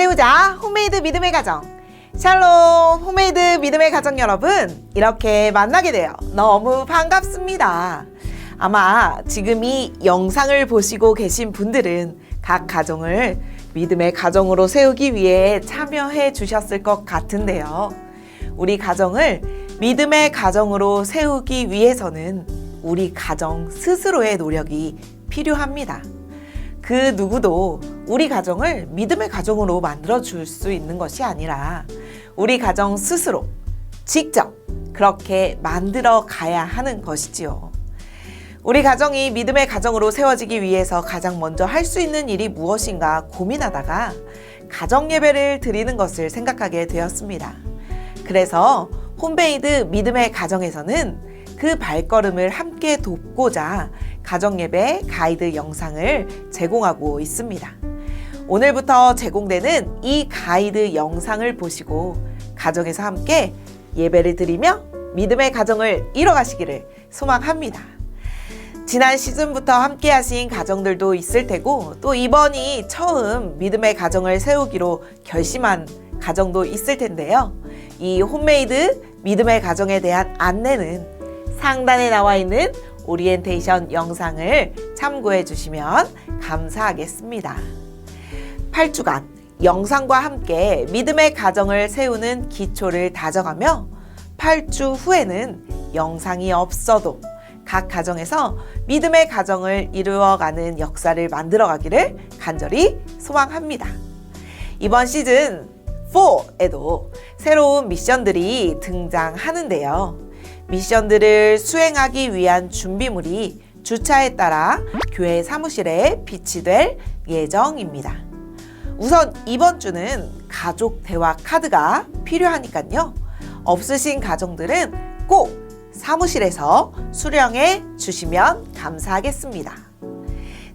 세우자 홈메이드 믿음의 가정. 샬롬 홈메이드 믿음의 가정 여러분, 이렇게 만나게 되어 너무 반갑습니다. 아마 지금 이 영상을 보시고 계신 분들은 각 가정을 믿음의 가정으로 세우기 위해 참여해 주셨을 것 같은데요. 우리 가정을 믿음의 가정으로 세우기 위해서는 우리 가정 스스로의 노력이 필요합니다. 그 누구도 우리 가정을 믿음의 가정으로 만들어 줄 수 있는 것이 아니라 우리 가정 스스로 직접 그렇게 만들어 가야 하는 것이지요. 우리 가정이 믿음의 가정으로 세워지기 위해서 가장 먼저 할 수 있는 일이 무엇인가 고민하다가 가정 예배를 드리는 것을 생각하게 되었습니다. 그래서 홈메이드 믿음의 가정에서는 그 발걸음을 함께 돕고자 가정 예배 가이드 영상을 제공하고 있습니다. 오늘부터 제공되는 이 가이드 영상을 보시고 가정에서 함께 예배를 드리며 믿음의 가정을 이뤄가시기를 소망합니다. 지난 시즌부터 함께 하신 가정들도 있을 테고, 또 이번이 처음 믿음의 가정을 세우기로 결심한 가정도 있을 텐데요. 이 홈메이드 믿음의 가정에 대한 안내는 상단에 나와 있는 오리엔테이션 영상을 참고해 주시면 감사하겠습니다. 8주간 영상과 함께 믿음의 가정을 세우는 기초를 다져가며 8주 후에는 영상이 없어도 각 가정에서 믿음의 가정을 이루어가는 역사를 만들어가기를 간절히 소망합니다. 이번 시즌 4에도 새로운 미션들이 등장하는데요. 미션들을 수행하기 위한 준비물이 주차에 따라 교회 사무실에 비치될 예정입니다. 우선 이번 주는 가족 대화 카드가 필요하니까요. 없으신 가정들은 꼭 사무실에서 수령해 주시면 감사하겠습니다.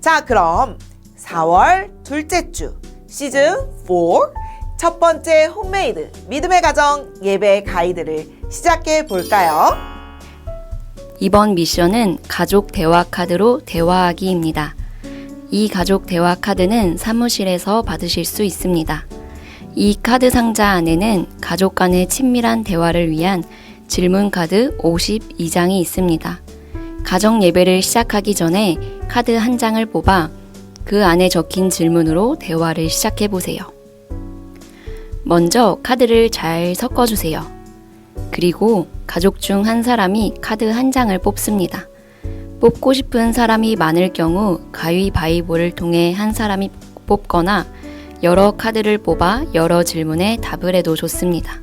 자, 그럼 4월 둘째 주 시즌 4 첫 번째 홈메이드 믿음의 가정 예배 가이드를 시작해 볼까요? 이번 미션은 가족 대화 카드로 대화하기입니다. 이 가족 대화 카드는 사무실에서 받으실 수 있습니다. 이 카드 상자 안에는 가족 간의 친밀한 대화를 위한 질문 카드 52장이 있습니다. 가정 예배를 시작하기 전에 카드 한 장을 뽑아 그 안에 적힌 질문으로 대화를 시작해 보세요. 먼저 카드를 잘 섞어주세요. 그리고 가족 중 한 사람이 카드 한 장을 뽑습니다. 뽑고 싶은 사람이 많을 경우 가위바위보를 통해 한 사람이 뽑거나 여러 카드를 뽑아 여러 질문에 답을 해도 좋습니다.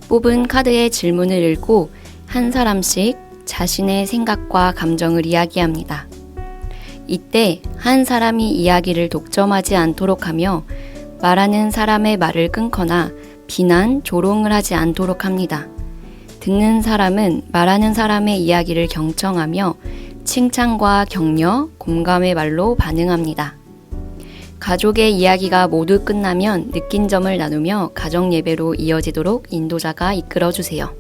뽑은 카드의 질문을 읽고 한 사람씩 자신의 생각과 감정을 이야기합니다. 이때 한 사람이 이야기를 독점하지 않도록 하며 말하는 사람의 말을 끊거나 비난, 조롱을 하지 않도록 합니다. 듣는 사람은 말하는 사람의 이야기를 경청하며 칭찬과 격려, 공감의 말로 반응합니다. 가족의 이야기가 모두 끝나면 느낀 점을 나누며 가정 예배로 이어지도록 인도자가 이끌어주세요.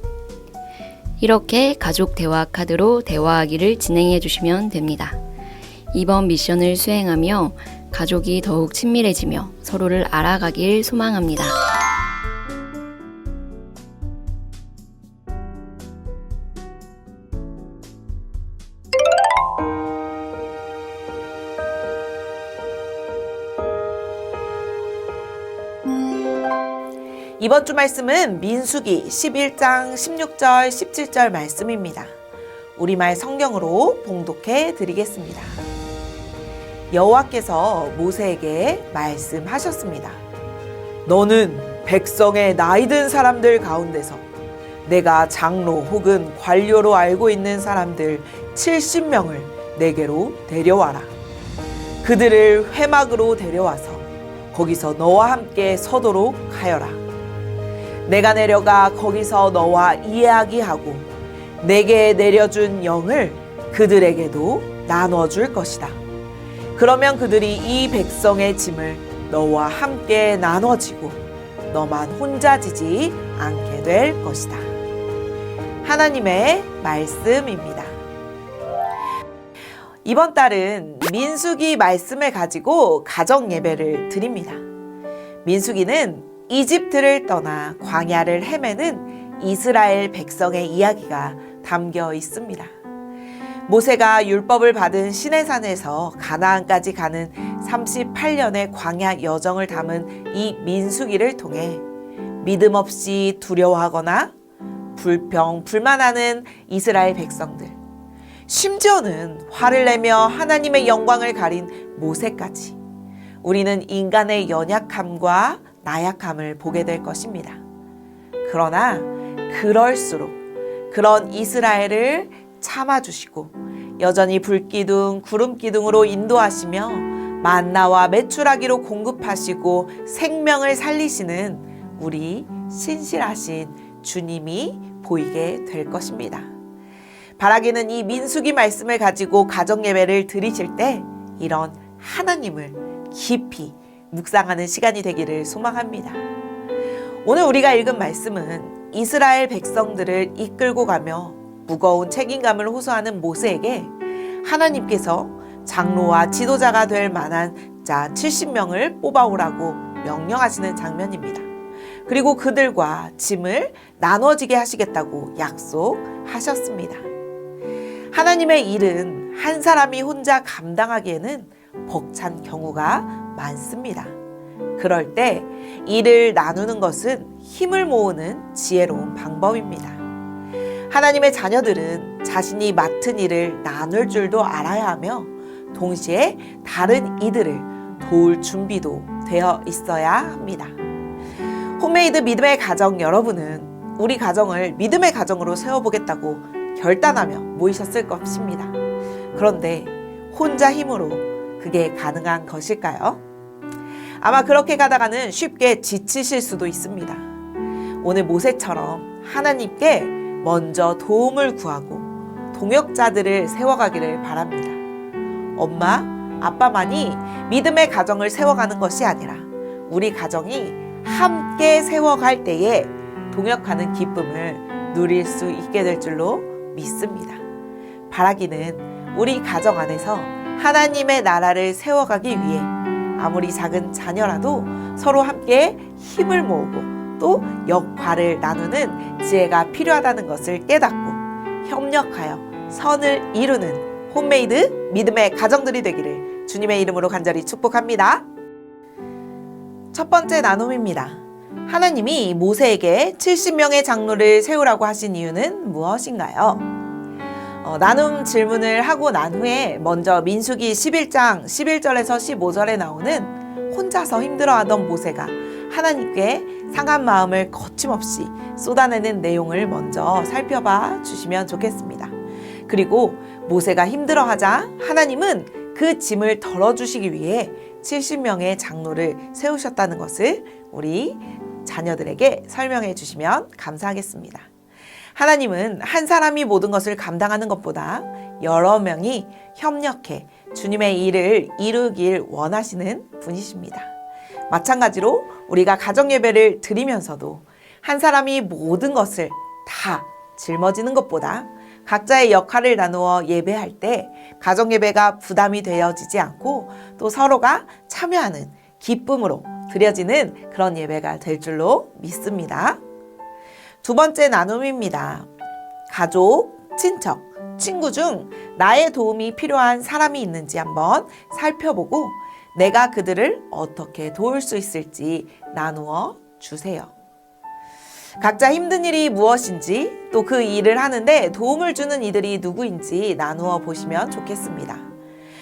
이렇게 가족 대화 카드로 대화하기를 진행해 주시면 됩니다. 이번 미션을 수행하며 가족이 더욱 친밀해지며 서로를 알아가길 소망합니다. 이번 주 말씀은 민수기 11장 16절 17절 말씀입니다. 우리말 성경으로 봉독해 드리겠습니다. 여호와께서 모세에게 말씀하셨습니다. 너는 백성의 나이든 사람들 가운데서 내가 장로 혹은 관료로 알고 있는 사람들 70명을 내게로 데려와라. 그들을 회막으로 데려와서 거기서 너와 함께 서도록 하여라. 내가 내려가 거기서 너와 이야기하고 내게 내려준 영을 그들에게도 나눠줄 것이다. 그러면 그들이 이 백성의 짐을 너와 함께 나눠지고 너만 혼자 지지 않게 될 것이다. 하나님의 말씀입니다. 이번 달은 민수기 말씀을 가지고 가정 예배를 드립니다. 민수기는 이집트를 떠나 광야를 헤매는 이스라엘 백성의 이야기가 담겨 있습니다. 모세가 율법을 받은 시내산에서 가나안까지 가는 38년의 광야 여정을 담은 이 민수기를 통해 믿음 없이 두려워하거나 불평, 불만하는 이스라엘 백성들, 심지어는 화를 내며 하나님의 영광을 가린 모세까지 우리는 인간의 연약함과 나약함을 보게 될 것입니다. 그러나 그럴수록 그런 이스라엘을 참아주시고 여전히 불기둥, 구름기둥으로 인도하시며 만나와 메추라기로 공급하시고 생명을 살리시는 우리 신실하신 주님이 보이게 될 것입니다. 바라기는 이 민수기 말씀을 가지고 가정예배를 드리실 때 이런 하나님을 깊이 묵상하는 시간이 되기를 소망합니다. 오늘 우리가 읽은 말씀은 이스라엘 백성들을 이끌고 가며 무거운 책임감을 호소하는 모세에게 하나님께서 장로와 지도자가 될 만한 자 70명을 뽑아오라고 명령하시는 장면입니다. 그리고 그들과 짐을 나눠지게 하시겠다고 약속하셨습니다. 하나님의 일은 한 사람이 혼자 감당하기에는 벅찬 경우가 많습니다. 그럴 때 일을 나누는 것은 힘을 모으는 지혜로운 방법입니다. 하나님의 자녀들은 자신이 맡은 일을 나눌 줄도 알아야 하며 동시에 다른 이들을 도울 준비도 되어 있어야 합니다. 홈메이드 믿음의 가정 여러분은 우리 가정을 믿음의 가정으로 세워보겠다고 결단하며 모이셨을 것입니다. 그런데 혼자 힘으로 그게 가능한 것일까요? 아마 그렇게 가다가는 쉽게 지치실 수도 있습니다. 오늘 모세처럼 하나님께 먼저 도움을 구하고 동역자들을 세워가기를 바랍니다. 엄마, 아빠만이 믿음의 가정을 세워가는 것이 아니라 우리 가정이 함께 세워갈 때에 동역하는 기쁨을 누릴 수 있게 될 줄로 믿습니다. 바라기는 우리 가정 안에서 하나님의 나라를 세워가기 위해 아무리 작은 자녀라도 서로 함께 힘을 모으고 또 역할을 나누는 지혜가 필요하다는 것을 깨닫고 협력하여 선을 이루는 홈메이드 믿음의 가정들이 되기를 주님의 이름으로 간절히 축복합니다. 첫 번째 나눔입니다. 하나님이 모세에게 70명의 장로를 세우라고 하신 이유는 무엇인가요? 나눔 질문을 하고 난 후에 먼저 민수기 11장 11절에서 15절에 나오는 혼자서 힘들어하던 모세가 하나님께 상한 마음을 거침없이 쏟아내는 내용을 먼저 살펴봐 주시면 좋겠습니다. 그리고 모세가 힘들어하자 하나님은 그 짐을 덜어주시기 위해 70명의 장로를 세우셨다는 것을 우리 자녀들에게 설명해 주시면 감사하겠습니다. 하나님은 한 사람이 모든 것을 감당하는 것보다 여러 명이 협력해 주님의 일을 이루길 원하시는 분이십니다. 마찬가지로 우리가 가정예배를 드리면서도 한 사람이 모든 것을 다 짊어지는 것보다 각자의 역할을 나누어 예배할 때 가정예배가 부담이 되어지지 않고 또 서로가 참여하는 기쁨으로 드려지는 그런 예배가 될 줄로 믿습니다. 두 번째 나눔입니다. 가족, 친척, 친구 중 나의 도움이 필요한 사람이 있는지 한번 살펴보고 내가 그들을 어떻게 도울 수 있을지 나누어 주세요. 각자 힘든 일이 무엇인지 또 그 일을 하는데 도움을 주는 이들이 누구인지 나누어 보시면 좋겠습니다.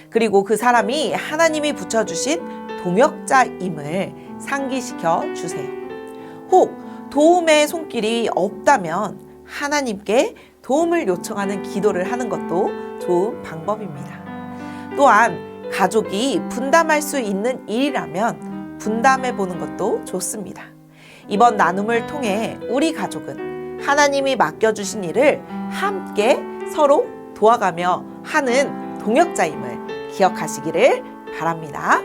그리고 그 사람이 하나님이 붙여주신 동역자임을 상기시켜 주세요. 혹 도움의 손길이 없다면 하나님께 도움을 요청하는 기도를 하는 것도 좋은 방법입니다. 또한 가족이 분담할 수 있는 일이라면 분담해 보는 것도 좋습니다. 이번 나눔을 통해 우리 가족은 하나님이 맡겨주신 일을 함께 서로 도와가며 하는 동역자임을 기억하시기를 바랍니다.